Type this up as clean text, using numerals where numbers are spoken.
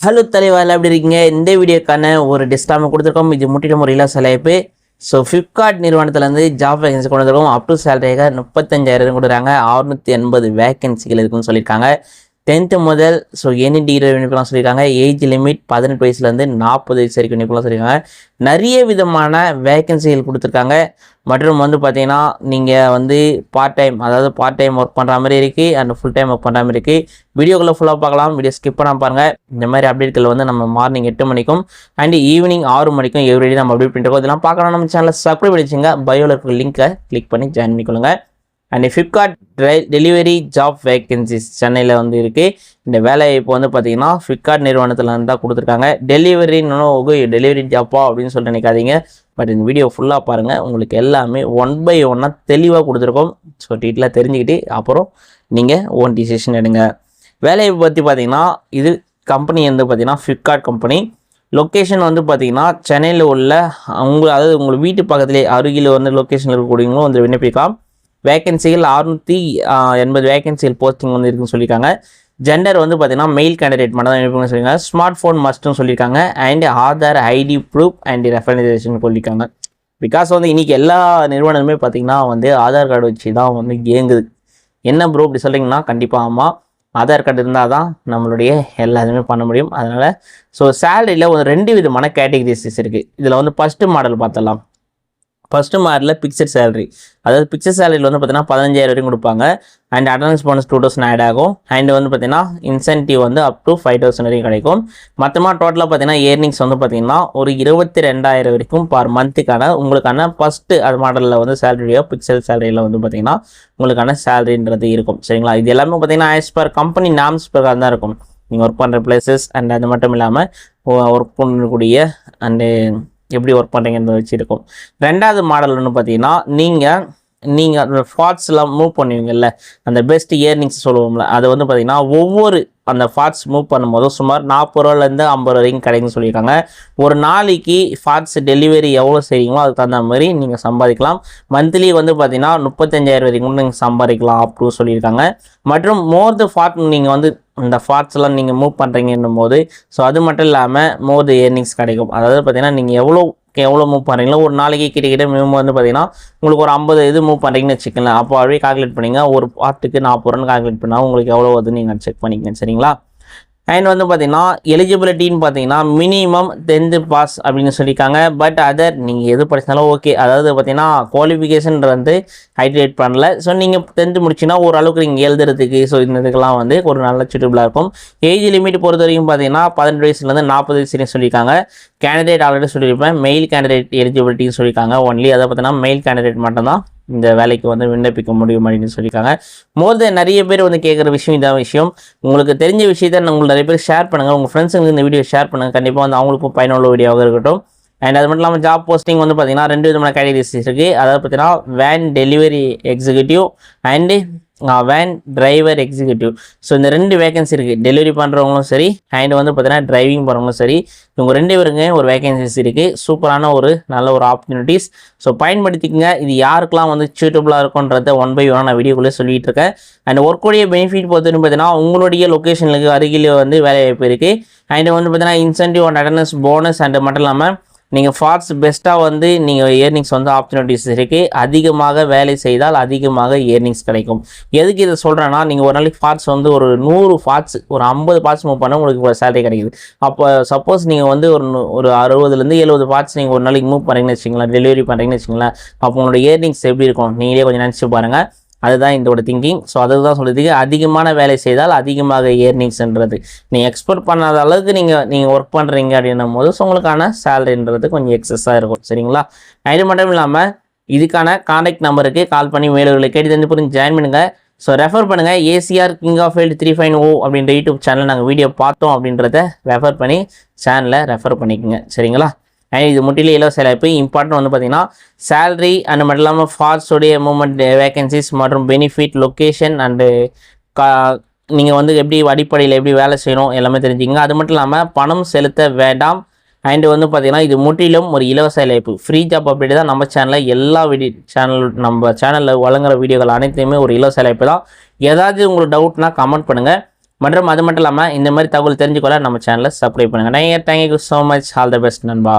Hello தலைவா, எப்படி இருக்கீங்க? இந்த வீடியோக்கான ஒரு டிஸ்கிளைமர் கொடுத்துருக்கோம். இது முற்றிலும் ஒரு இலவச அழைப்பு. ஸோ ஃப்ளிப்கார்ட் நிறுவனத்துலேருந்து ஜாப் வேகன்சி கொண்டு வந்திருக்கோம். அப் டு சேலரியாக 35,000 கொடுக்குறாங்க. 680 வேகன்சிகள் இருக்குன்னு சொல்லியிருக்காங்க. 10th முதல் எனி டிகிரி விண்ணப்பிக்கலாம் சொல்லியிருக்காங்க. ஏஜ் லிமிட் 18 வயசுலேருந்து 40 வயசு வரைக்கும் விண்ணப்பிக்கலாம் சொல்லியிருக்காங்க. நிறைய விதமான வேகன்சிகள் கொடுத்துருக்காங்க. மற்றும் பார்த்தீங்கன்னா நீங்கள் பார்ட் டைம் ஒர்க் பண்ணுற மாதிரி இருக்குது அண்ட் ஃபுல் டைம் ஒர்க் பண்ணுற மாதிரி இருக்குது. வீடியோக்குள்ளே ஃபுல்லாக பார்க்கலாம். வீடியோ ஸ்கிப் பண்ணாமல் பாருங்கள். இந்த மாதிரி அப்டேட்கள் நம்ம மார்னிங் 8 மணிக்கும் அண்ட் ஈவினிங் 6 மணிக்கும் எவ்ரிடே நம்ம அப்டேட் பண்ணிட்டு இருக்கோம். இதெல்லாம் பார்க்கலாம். நம்ம சேனலில் சப்ஸ்கிரைப் பண்ணி வச்சுங்க. பயோவில் இருக்கிற லிங்கை கிளிக் பண்ணி ஜாயின் பண்ணிக்கொள்ளுங்க. And Flipkart delivery job vacancies சென்னையில் இருக்குது. இந்த வேலை இப்போ பார்த்தீங்கன்னா ஃப்ளிப்கார்ட் நிறுவனத்தில் தான் கொடுத்துருக்காங்க. டெலிவரி ஜாப்பா அப்படின்னு சொல்லிட்டு நினைக்காதீங்க. பட் இந்த வீடியோ ஃபுல்லாக பாருங்கள். உங்களுக்கு எல்லாமே 1 by 1 தெளிவாக கொடுத்துருக்கோம். ஸோ டீட்டெயிலாக தெரிஞ்சுக்கிட்டு அப்புறம் நீங்கள் ஓன் டிசிஷன் எடுங்க. வேலையை பற்றி பார்த்தீங்கன்னா இது கம்பெனி பார்த்தீங்கன்னா ஃப்ளிப்கார்ட் கம்பெனி. லொக்கேஷன் பார்த்தீங்கன்னா சென்னையில் உள்ள உங்கள் வீட்டு பக்கத்துலேயே அருகில் லொக்கேஷனில் இருக்கக்கூடியவங்களும் விண்ணப்பிக்கலாம். வேகன்சிகள் 680 வேகன்சிகள் போஸ்டிங் இருக்குன்னு சொல்லியிருக்காங்க. ஜெண்டர் பார்த்தீங்கன்னா மெயில் கேண்டிடேட் மட்டும் தான் விண்ணப்பிக்கணும்னு சொல்லியிருக்காங்க. ஸ்மார்ட் ஃபோன் மஸ்ட்னு சொல்லியிருக்காங்க. And Aadhaar ID proof and ரெஃபரன்சேஷன் சொல்லியிருக்காங்க. பிகாஸ் இன்றைக்கி எல்லா நிறுவனமே பார்த்தீங்கன்னா ஆதார் கார்டு வச்சு தான் இயங்குது. என்ன ப்ரூஃப் அப்படி சொல்கிறீங்கன்னா கண்டிப்பாக ஆமாம், ஆதார் கார்டு இருந்தால் தான் நம்மளுடைய எல்லாத்துமே பண்ண முடியும். அதனால் சேலரியில் 2 விதமான கேட்டகரிஸ் இருக்குது. இதில் ஃபஸ்ட்டு மாடல் பார்த்தலாம். ஃபஸ்ட்டு மாடலில் பிக்சட் சேலரி, அதாவது பிக்சட் சேலரியில் பார்த்தீங்கன்னா 15,000 வரைக்கும் கொடுப்பாங்க. அண்ட் அட்டனன்ஸ் போனஸ் 2,000 ஆட் ஆகும். அண்ட் பார்த்தீங்கன்னா இன்சென்டிவ் அப் டு 5,000 வரைக்கும் கிடைக்கும். மொத்தமாக டோட்டலாக பார்த்தீங்கன்னா ஏர்னிங்ஸ் பார்த்தீங்கன்னா ஒரு 22,000 வரைக்கும் பர் மந்த்துக்கான உங்களுக்கான ஃபஸ்ட்டு அது மாடலில் சேலரியோ பிக்சட் சேலரியில் பார்த்தீங்கன்னா உங்களுக்கான சேலரின்றது இருக்கும். சரிங்களா? இது எல்லாமே பார்த்தீங்கன்னா ஆஸ் பர் கம்பெனி நாம்ஸ் பிரகாரம் தான் இருக்கும். நீங்கள் ஒர்க் பண்ணுற பிளேசஸ் அண்ட் அது மட்டும் இல்லாமல் ஒர்க் பண்ணக்கூடிய அண்டு எப்படி ஒர்க் பண்ணுறீங்கன்றத வச்சுருக்கோம். 2வது மாடல் பார்த்தீங்கன்னா நீங்கள் அந்த ஃபாட்ஸ்லாம் மூவ் பண்ணுவீங்கல்ல, அந்த பெஸ்ட் இயர்னிங்ஸ் சொல்லுவோம்ல, அது பார்த்தீங்கன்னா ஒவ்வொரு அந்த ஃபாட்ஸ் மூவ் பண்ணும்போதும் சுமார் 40 ரூபாலேருந்து 50 வரைக்கும் கிடைக்குன்னு சொல்லியிருக்காங்க. ஒரு நாளைக்கு ஃபாட்ஸ் டெலிவரி எவ்வளோ செய்கிறீங்களோ அதுக்கு தகுந்த மாதிரி நீங்கள் சம்பாதிக்கலாம். மந்த்லி பார்த்தீங்கன்னா 35,000 வரைக்கும் நீங்கள் சம்பாதிக்கலாம் அப்படின்னு சொல்லியிருக்காங்க. மற்றும் மோர் த ஃபாட் நீங்கள் இந்த ஃபாட்ஸ்லாம் நீங்கள் மூவ் பண்ணுறீங்கன்னும் போது அது மட்டும் இல்லாமல் மோர் த ஏர்னிங்ஸ் கிடைக்கும். அதாவது பார்த்தீங்கன்னா நீங்கள் எவ்வளோ மூவ் பண்ணுறீங்களோ ஒரு நாளைக்கு கிட்டக்கிட்ட மினிமம் பார்த்தீங்கன்னா உங்களுக்கு ஒரு 50 இது மூவ் பண்ணுறீங்கன்னு வச்சுக்கலாம். அப்போ அப்படியே கால்குலேட் பண்ணிங்க. ஒரு பாட்டுக்கு 40 ரூபான்னு கால்குலேட் பண்ணால் உங்களுக்கு எவ்வளோ வருதுன்னு நீங்கள் செக் பண்ணிக்கங்க. சரிங்களா? அண்ட் பார்த்தீங்கன்னா எலிஜிபிலிட்டின்னு பார்த்தீங்கன்னா மினிமம் 10th பாஸ் அப்படின்னு சொல்லியிருக்காங்க. பட் அதர் நீங்கள் எது படித்தாலும் ஓகே. அதாவது பார்த்தீங்கன்னா குவாலிஃபிகேஷன் ஹைட்ரேட் பண்ணல. நீங்கள் 10th முடிச்சுன்னா ஓரளவுக்கு நீங்கள் எழுதுறதுக்கு இந்த இதுக்கெல்லாம் ஒரு நல்ல சூட்டபுளாக இருக்கும். ஏஜ் லிமிட் பொறுத்த வரைக்கும் பார்த்தீங்கன்னா 18 வயசுலேருந்து 40 வயசு சொல்லியிருக்காங்க. கேண்டிடேட் ஆல்ரெடி சொல்லியிருப்பேன். மெயில் கேண்டிடேட் எலிஜிபிலிட்டின்னு சொல்லியிருக்காங்க. ஒன்லி அதை பார்த்தீங்கன்னா மெயில் கேண்டிடேட் மட்டும்தான் இந்த வேலைக்கு விண்ணப்பிக்க முடியும் அப்படின்னு சொல்லியிருக்காங்க. நிறைய பேர் கேட்குற விஷயம் இதான் விஷயம். உங்களுக்கு தெரிஞ்ச விஷயத்தை உங்களுக்கு நிறைய பேர் ஷேர் பண்ணுங்கள். உங்கள் ஃப்ரெண்ட்ஸுங்களுக்கு இந்த வீடியோ ஷேர் பண்ணுங்கள். கண்டிப்பாக அவங்களுக்கும் பயனுள்ள வீடியோவாக இருக்கட்டும். அண்ட் அது மட்டும் இல்லாமல் ஜாப் போஸ்டிங் பார்த்தீங்கன்னா 2 விதமான கேட்டகரிஸ் இருக்குது. அதாவது பார்த்தீங்கன்னா van delivery executive and van driver executive. இந்த 2 வேகன்சி இருக்குது. டெலிவரி பண்ணுறவங்களும் சரி அண்ட் பார்த்தீங்கன்னா டிரைவிங் பண்ணுறவங்களும் சரி, இவங்க 2 பேருங்க ஒரு வேகன்சிஸ் இருக்குது. சூப்பரான நல்ல ஒரு ஆப்பர்ச்சுனிட்டிஸ். பயன்படுத்திக்கங்க. இது யாருக்கெல்லாம் சூட்டபுளாக இருக்குன்றத 1 by 1 நான் வீடியோக்குள்ளே சொல்லிட்டு இருக்கேன். அண்ட் ஒர்க்குடைய பெனிஃபிட் பொறுத்தவரைக்கும் பார்த்தீங்கன்னா உங்களுடைய லொக்கேஷனுக்கு அருகில் வேலை வாய்ப்பு இருக்குது. அண்ட் பார்த்தீங்கன்னா incentive and attendance bonus and மட்டும் இல்லாமல் நீங்கள் ஃபாட்ஸ் பெஸ்ட்டாக நீங்கள் ஏர்னிங்ஸ் ஆப்பர்ச்சுனிட்டிஸ் இருக்குது. அதிகமாக வேலை செய்தால் அதிகமாக ஏர்னிங்ஸ் கிடைக்கும். எதுக்கு இதை சொல்கிறேன்னா, நீங்கள் ஒரு நாளைக்கு ஃபாட்ஸ் ஒரு 100 ஃபாட்ஸ் ஒரு 50 ஃபாட்ஸ் மூவ் பண்ணால் உங்களுக்கு ஒரு சேலரி கிடைக்குது. அப்போ சப்போஸ் நீங்கள் ஒரு 60லேருந்து 70 ஃபாட்ஸ் நீங்கள் ஒரு நாளைக்கு மூவ் பண்ணுறீங்கன்னு வச்சுங்களேன், டெலிவரி பண்ணுறீங்கன்னு வச்சுங்களேன், அப்போ உங்களோட ஏர்னிங்ஸ் எப்படி இருக்கும் நீங்களே கொஞ்சம் நினச்சி பாருங்கள். அதுதான் இதோட திங்கிங். அதுதான் சொல்லுறதுக்கு அதிகமான வேலை செய்தால் அதிகமாக ஏர்னிங்ஸ்ன்றது. நீங்கள் எக்ஸ்போர்ட் பண்ணாத அளவுக்கு நீங்கள் ஒர்க் பண்ணுறீங்க அப்படின்னும் போது உங்களுக்கான சேலரின்றது கொஞ்சம் எக்ஸஸாக இருக்கும். சரிங்களா? இது மட்டும் இல்லாமல் இதுக்கான கான்டாக்ட் நம்பருக்கு கால் பண்ணி மேலும் கேட்டு தெரிஞ்சு புரிஞ்சு ஜாயின் பண்ணுங்கள். ரெஃபர் பண்ணுங்கள். ACR King of Field 350 அப்படின்ற யூடியூப் சேனலில் நாங்கள் வீடியோ பார்த்தோம் அப்படின்றத ரெஃபர் பண்ணி சேனலை ரெஃபர் பண்ணிக்கோங்க. சரிங்களா? அண்ட் இது முற்றிலும் இலவச அழைப்பு. இம்பார்ட்டன்ட் பார்த்தீங்கன்னா சேலரி அண்ட் மட்டும் இல்லாமல் ஃபார்ஸோடைய மூவ்மெண்ட் வேகன்சிஸ் மற்றும் பெனிஃபிட் லொக்கேஷன் அண்டு நீங்கள் எப்படி அடிப்படையில் எப்படி வேலை செய்யணும் எல்லாமே தெரிஞ்சுங்க. அது மட்டும் இல்லாமல் பணம் செலுத்த வேண்டாம். அண்டு பார்த்தீங்கன்னா இது முற்றிலும் ஒரு இலவச அழைப்பு. ஃப்ரீ ஜாப் அப்டேட் தான் நம்ம சேனலில் எல்லா நம்ம சேனலில் வழங்குகிற வீடியோக்கள் அனைத்தையுமே ஒரு இலவச அழைப்பு தான். ஏதாவது உங்களுக்கு டவுட்னா கமெண்ட் பண்ணுங்கள். மற்றும் அது மட்டும் இல்லாமல் இந்த மாதிரி தகவல் தெரிஞ்சுக்கொள்ள நம்ம சேனலை சப்ஸ்கிரைப் பண்ணுங்கள். Thank you so much. All the best நண்பா.